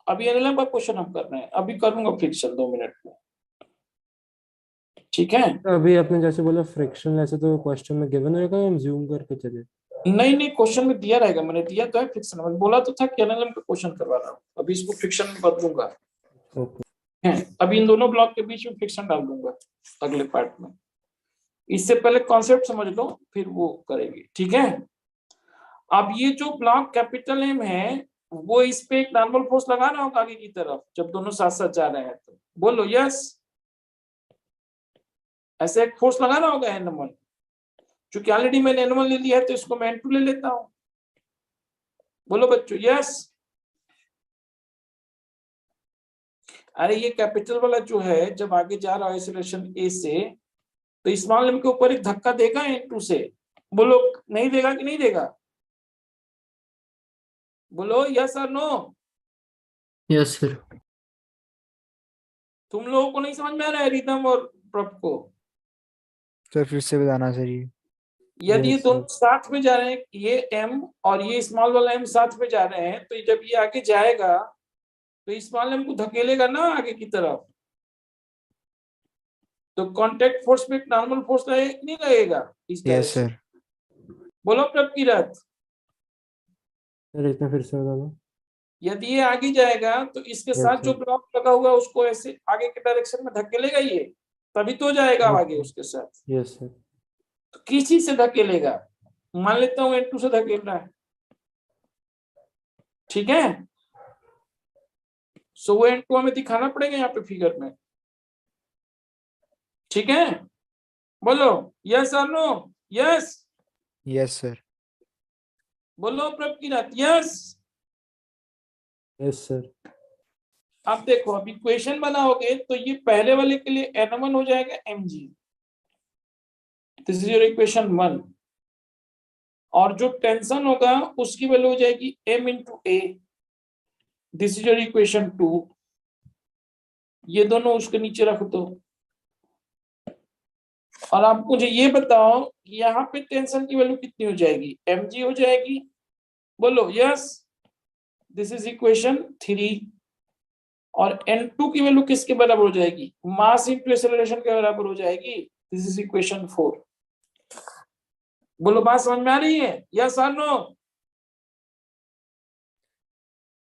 अभी एनएलएम का क्वेश्चन हम कर रहे हैं, अभी करूंगा फ्रिक्शन 2 मिनट में, ठीक है? अभी आपने जैसे बोला फ्रिक्शन, ऐसे तो क्वेश्चन में गिवन रहेगा, हम जूम करके चले। नहीं नहीं, क्वेश्चन में दिया रहेगा, मैंने दिया तो है फ्रिक्शन। मैंने बोला तो था कि एनएलएम का क्वेश्चन करवा रहा हूँ, अभी इसको फ्रिक्शन में बदलूंगा। ओके। अभी इन दोनों ब्लॉक के बीच में फ्रिक्शन डाल दूंगा अगले पार्ट में। इससे पहले कॉन्सेप्ट समझ लो, फिर वो करेंगे, ठीक है? अब ये जो ब्लॉक कैपिटल एम है, वो इस पे एक नॉर्मल फोर्स लगाना होगा आगे की तरफ, जब दोनों साथ साथ जा रहे हैं तो। बोलो यस, ऐसे एक फोर्स लगाना होगा N1। क्योंकि ऑलरेडी मैंने N1 ले लिया है तो इसको मैं N2 ले लेता हूं। बोलो बच्चों यस। अरे ये कैपिटल वाला जो है जब आगे जा रहा है एक्सेलरेशन A से, तो स्मॉल m के ऊपर एक धक्का देगा N2 से। बोलो नहीं देगा कि नहीं देगा? बोलो यस और नो। Yes sir. तुम लोगों को नहीं समझ में आ रहा है रिदम और प्रभ को? सर फिर से बताना सर ये। यदि ये Yes, दोनों sir. साथ में जा रहे हैं, ये m और ये स्मॉल वाला m साथ में जा रहे हैं, तो जब ये आगे जाएगा तो स्मॉल m को धकेलेगा ना आगे की तरफ, तो कांटेक्ट फोर्स पे नॉर्मल फोर्स नहीं लगेगा इस यस डायरेक्शन। सर। बोलो प्रभ की रात। सर इतना फिर से बताना। यदि ये आगे जाएगा तो इसके Yes, साथ जो sir. ब्लॉक लगा हुआ है उसको ऐसे आगे के डायरेक्शन में धकेलेगा, ये तभी तो जाएगा Yes, आगे sir. उसके साथ। Yes sir. तो किस चीज से धकेलेगा? मान लेता हूँ N2 से धकेल रहा है, ठीक है? सो वो N2 हमें दिखाना पड़ेगा यहाँ पे फिगर में, ठीक है? बोलो यस और नो। Yes yes sir. बोलो प्रभ की रात। यस। Yes sir. अब देखो, अब इक्वेशन बनाओगे तो ये पहले वाले के लिए N1 हो जाएगा mg, this is your equation 1। और जो टेंशन होगा उसकी वैल्यू हो जाएगी m into a, this is your equation 2। ये दोनों उसके नीचे रख दो। और आप मुझे ये बताओ कि यहाँ पे टेंशन की वैल्यू कितनी हो जाएगी? mg हो जाएगी। बोलो यस, दिस इज इक्वेशन 3। और n2 की वैल्यू किसके बराबर हो जाएगी, मास इंटू एक्सेलरेशन के बराबर हो जाएगी। This is equation 4। बोलो बात समझ में आ रही है, यस और no?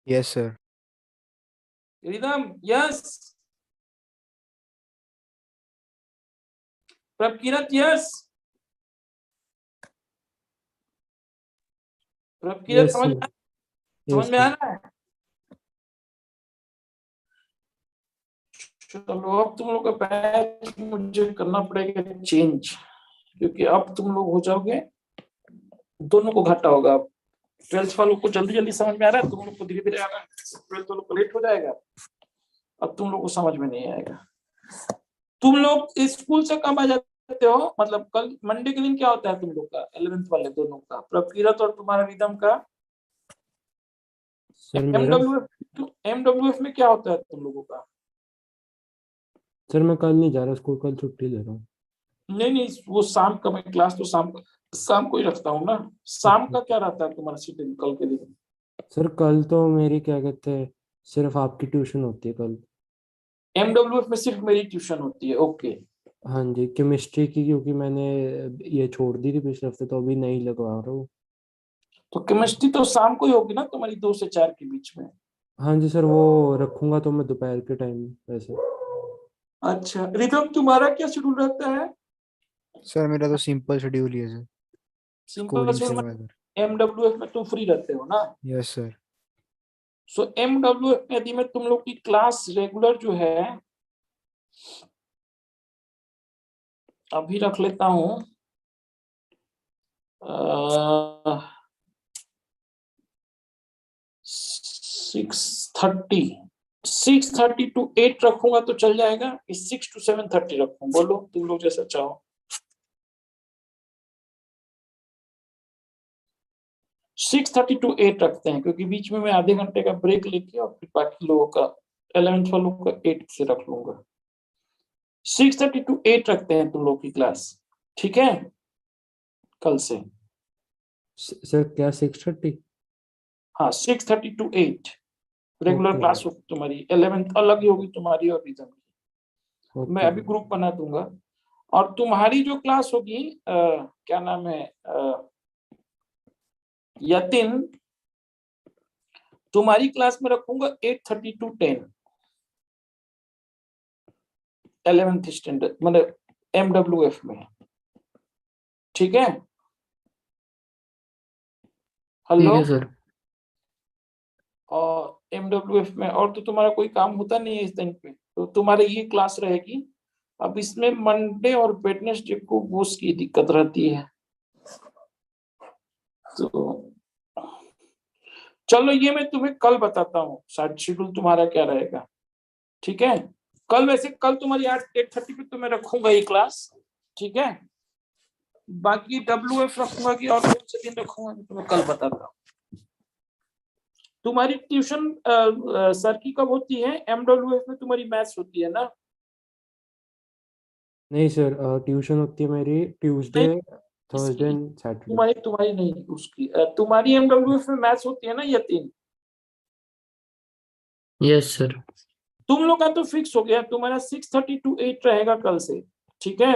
Yes sir. Ridham yes, Prabhkirat yes, Prabhkirat yes समझ सर। समझ यस में आ सर। रहा है? चलो अब तुम लोग का बैच मुझे करना पड़ेगा चेंज, क्योंकि अब तुम लोग हो जाओगे, दोनों को घाटा होगा। अब 12th वालों को जल्दी जल्दी समझ में आ रहा है, तुम लोग को धीरे धीरे आ रहा है। 12th वालों को लेट हो जाएगा, अब तुम लोग को समझ में नहीं आएगा। तुम लोग स्कूल से कब आ जाते हो, मतलब कल मंडे के दिन क्या होता है तुम लोग का, 11th वाले दोनों का, प्रभकिरत और तुम्हारा रिदम का? सर मेरा, एमडब्ल्यूएफ में क्या होता है तुम लोगों का? सर मैं कल नहीं जा रहा स्कूल, कल छुट्टी ले रहा हूँ। नहीं नहीं, वो शाम का, मैं क्लास तो शाम को ही रखता हूँ ना। शाम अच्छा। का क्या रहता है तुम्हारा शेड्यूल कल के दिन? सर कल तो मेरी क्या कहते हैं, सिर्फ आपकी ट्यूशन होती है कल। एमडब्ल्यूएफ में सिर्फ मेरी ट्यूशन होती है, ओके। हाँ जी, केमिस्ट्री की, क्योंकि मैंने ये छोड़ दी थी पिछले हफ्ते, तो अभी नहीं लगवा रहा हूँ। तो केमिस्ट्री तो शाम को ही होगी ना तुम्हारी, 2 से 4 के बीच में। हाँ जी सर, वो रखूंगा तो मैं दोपहर के टाइम वैसे। अच्छा रिदम, तुम्हारा क्या शेड्यूल रहता है? सर मेरा तो सिंपल शेड्यूल ही है सर, सिंपल स्कूलिंग से शेड्यूल बगैर। में एमडब्ल्यूएफ में तुम फ्री रहते हो ना? Yes sir. सो एमडब्ल्यूएफ में यदि मैं तुम लोग की क्लास रेगुलर जो है अभी रख लेता हूँ, 6:30 टू 8 रखूंगा तो चल जाएगा, कि 6 to 7:30 रखूं? बोलो तुम लोग जैसा चाहो। 6:30 to 8 रखते हैं, क्योंकि बीच में मैं आधे घंटे का ब्रेक लेके और फिर बाकी लोगों का 11th वालों का 8 से रख लूंगा। 6:30 to 8 रखते हैं तुम लोग की क्लास, ठीक है? कल से सर क्या 6:30? हाँ, 6:30 to 8 रेगुलर ओके क्लास होगी तुम्हारी। 11th अलग ही होगी तुम्हारी और रीजन की। मैं ओके। अभी ग्रुप बना दूंगा। और तुम्हारी जो क्लास होगी, क्या नाम है, यतिन, तुम्हारी क्लास में रखूंगा 8:30 to 10, 11th स्टैंडर्ड मतलब एमडब्ल्यूएफ में, ठीक है? ठीक हेलो। है सर। और एमडब्ल्यूएफ में और तो तुम्हारा कोई काम होता नहीं है इस दिन पे, तो तुम्हारी ये क्लास रहेगी। अब इसमें मंडे और वेडनेसडे को वो उसकी दिक्कत रहती है, तो चलो ये मैं तुम्हें कल बताता हूँ शायद शेड्यूल तुम्हारा क्या रहेगा, ठीक है? कल वैसे कल तुम्हारी 8:30 पे तो मैं रखूंगा ये क्लास, ठीक है? बाकी डब्ल्यूएफ रखूंगा कि और कौन से दिन रखूंगा तुम्हें कल बताता हूँ। तुम्हारी ट्यूशन सर की कब होती है? एमडब्ल्यूएफ में तुम्हारी मैथ्स होती है ना? नहीं सर, ट्यूशन होती है मेरी ट्यूसडे, नहीं, थर्सडे इसकी, एंड सैटरडे। तुम्हारी तुम्हारी नहीं, उसकी तुम्हारी एमडब्ल्यूएफ में मैथ्स होती है ना यतीन? Yes sir. तुम लोग का तो फिक्स हो गया, तुम्हारा 6:30 to 8 रहेगा कल से, ठीक है?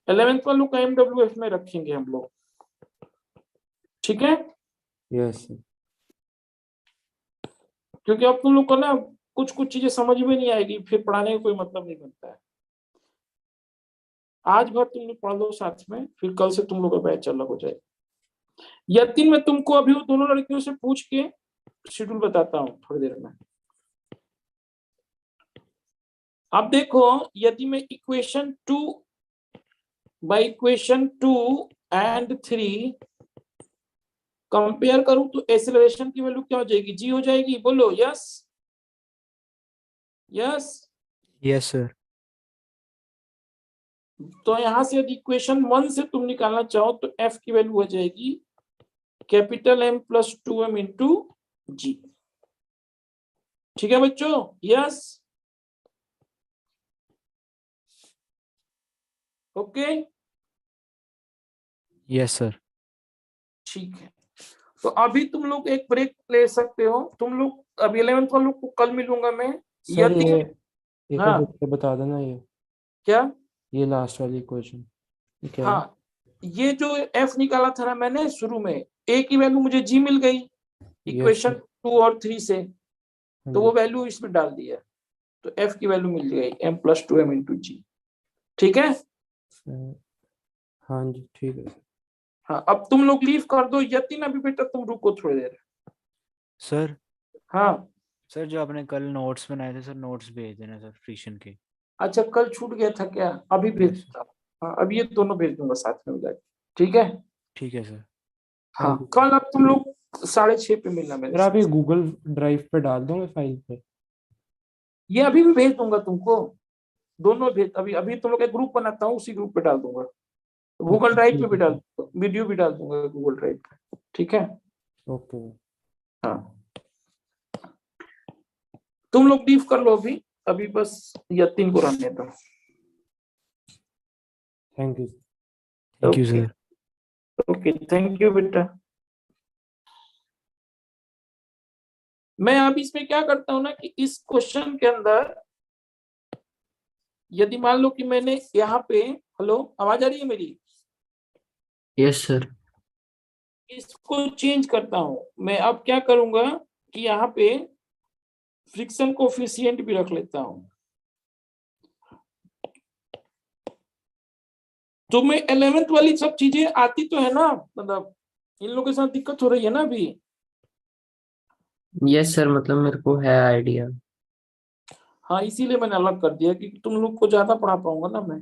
11th वालों का एमडब्ल्यूएफ में रखेंगे हम लोग, ठीक है? Yes sir. क्योंकि अब तुम लोग को ना कुछ कुछ चीजें समझ में नहीं आएगी, फिर पढ़ाने का कोई मतलब नहीं बनता है। आज भर तुम लोग पढ़ लो साथ में, फिर कल से तुम लोग का बैच अलग हो जाए। यतीन मैं तुमको अभी वो दोनों लड़कियों से पूछ के शेड्यूल बताता हूँ थोड़ी देर में। अब देखो, यदि मैं equation 2 by equation 2 and 3 compare करूं तो एक्सेलरेशन की वैल्यू क्या हो जाएगी? जी हो जाएगी, बोलो यस यस। Yes sir. तो यहां से यदि इक्वेशन 1 से तुम निकालना चाहो तो एफ की वैल्यू हो जाएगी capital M plus 2m into g, ठीक है बच्चों? Yes, okay, yes sir. ठीक है। तो अभी तुम लोग एक ब्रेक ले सकते हो, तुम लोग अभी 11th वालों को कल मिलूंगा मैं। सर ये यदि एक हाँ और बच्चा बता देना, क्या ये लास्ट वाली क्वेश्चन क्या है? हाँ, ये जो एफ निकाला था ना मैंने शुरू में, ए की वैल्यू मुझे जी मिल गई यस इक्वेशन सर। 2 और 3 से, हाँ तो जी वो वैल्यू इसमें डाल दिया, तो एफ की वैल्यू मिल गई m+2m इंटू जी। ठीक है। सर, हाँ जी ठीक है। हाँ, अब तुम लोग लीव कर दो। यतिन अभी बेटा तुम रुको थोड़ी देर। सर हाँ सर जो आपने कल नोट्स बनाए थे सर, नोट्स भेज देना सर फ्रिक्शन के। अच्छा, कल छूट गया था क्या? अभी भेज यस देता हूँ। हाँ, अब ये दोनों भेज दूंगा साथ में मिला के। ठीक है। ठीक है सर। हाँ हाँ, जी कल अब तुम लोग 6:30 पे मिलना मेरे सर, आप ये साथ। गूगल ड्राइव पे डाल दोगे फाइल पे? ये अभी भी भेज दूंगा तुमको, दोनों भेज। अभी अभी तुम लोग एक ग्रुप बनाता हूँ, उसी ग्रुप पे डाल दूंगा। गूगल अच्छा ड्राइव पे ठीक भी है डाल सर। दूंगा, वीडियो भी डाल दूंगा गूगल ड्राइव पे। ठीक है। ओके हाँ, तुम लोग लीव कर लो अभी। अभी बस यतिन को रहने दो। Thank you. Thank you okay sir. Okay, thank you बेटा। मैं अब इसमें क्या करता हूँ ना कि इस क्वेश्चन के अंदर यदि मान लो कि मैंने यहाँ पे, हेलो आवाज आ रही है मेरी, यस सर। इसको चेंज करता हूँ मैं। अब क्या करूंगा कि यहाँ पे फ्रिक्शन कोफिशिएंट भी रख लेता हूँ। तो मैं 11th वाली सब चीजें आती तो है ना, मतलब इन लोगों के साथ दिक्कत हो रही है ना अभी। यस सर, मतलब मेरे को है आइडिया। हाँ, इसीलिए मैंने अलग कर दिया कि तुम लोग को ज्यादा पढ़ा पाऊंगा ना मैं।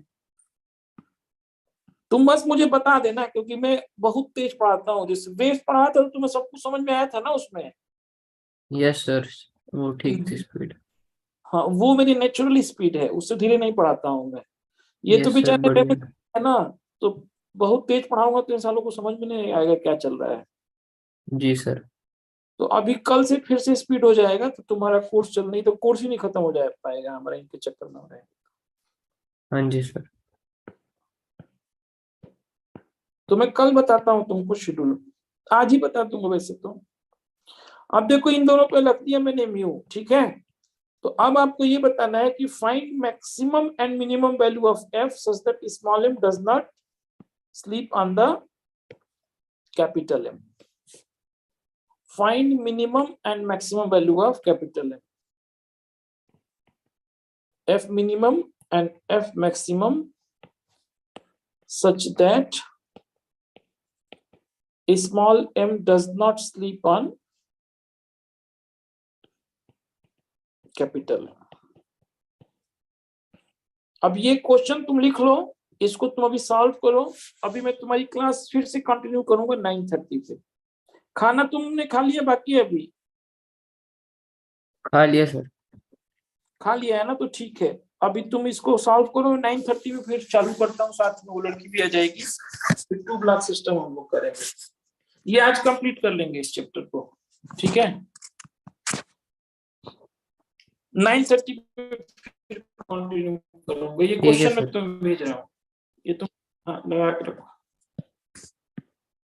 तुम बस मुझे बता देना, क्योंकि मैं बहुत तेज पढ़ाता हूँ। जैसे वेव पढ़ाया था तो तुम्हें सब कुछ समझ में आया था ना उसमें। यस सर, वो ठीक थी स्पीड। हाँ, वो मेरी नेचुरल स्पीड है, उससे धीरे नहीं पढ़ाता हूँ मैं। ये तो यस सर, बेचारे बढ़िया। है ना, तो बहुत तेज पढ़ाऊंगा तो इन सालों को समझ में नहीं आएगा क्या चल रहा है। जी सर। तो अभी कल से फिर से स्पीड हो जाएगा, तो तुम्हारा कोर्स चल, नहीं तो कोर्स ही नहीं खत्म हो जाए पाएगा हमारा इनके चक्कर में रहेगा। हाँ जी सर। तो मैं कल बताता हूँ तुमको शेड्यूल, आज ही बता दूंगा वैसे तो। अब देखो इन दोनों पे रख दिया मैंने म्यू, ठीक है। तो अब आपको ये बताना है कि find maximum and minimum value of F such that small M does not slip on the capital M. Find minimum and maximum value of capital M, F minimum and F maximum such that small m does not sleep on capital. अब ये question तुम लिख लो, इसको तुम अभी solve करो। अभी मैं तुम्हारी क्लास फिर से कंटिन्यू करूंगा 9:30 पे। खाना तुमने खा लिया बाकी है अभी? खा लिया सर। खा लिया है ना, तो ठीक है। अभी तुम इसको सॉल्व करो, 9:30 में फिर चालू करता हूँ, साथ में वो लड़की भी आ जाएगी, फिर 2 ब्लॉक सिस्टम हम लोग करेंगे। ये आज कंप्लीट कर लेंगे इस चैप्टर को, ठीक है। 9:30 पे फिर कंटिन्यू करूंगा। ये ठीक है क्वेश्चन मैं सर। तुम्हें भेज रहा हूँ, ये तुम हाँ लगा के रखो।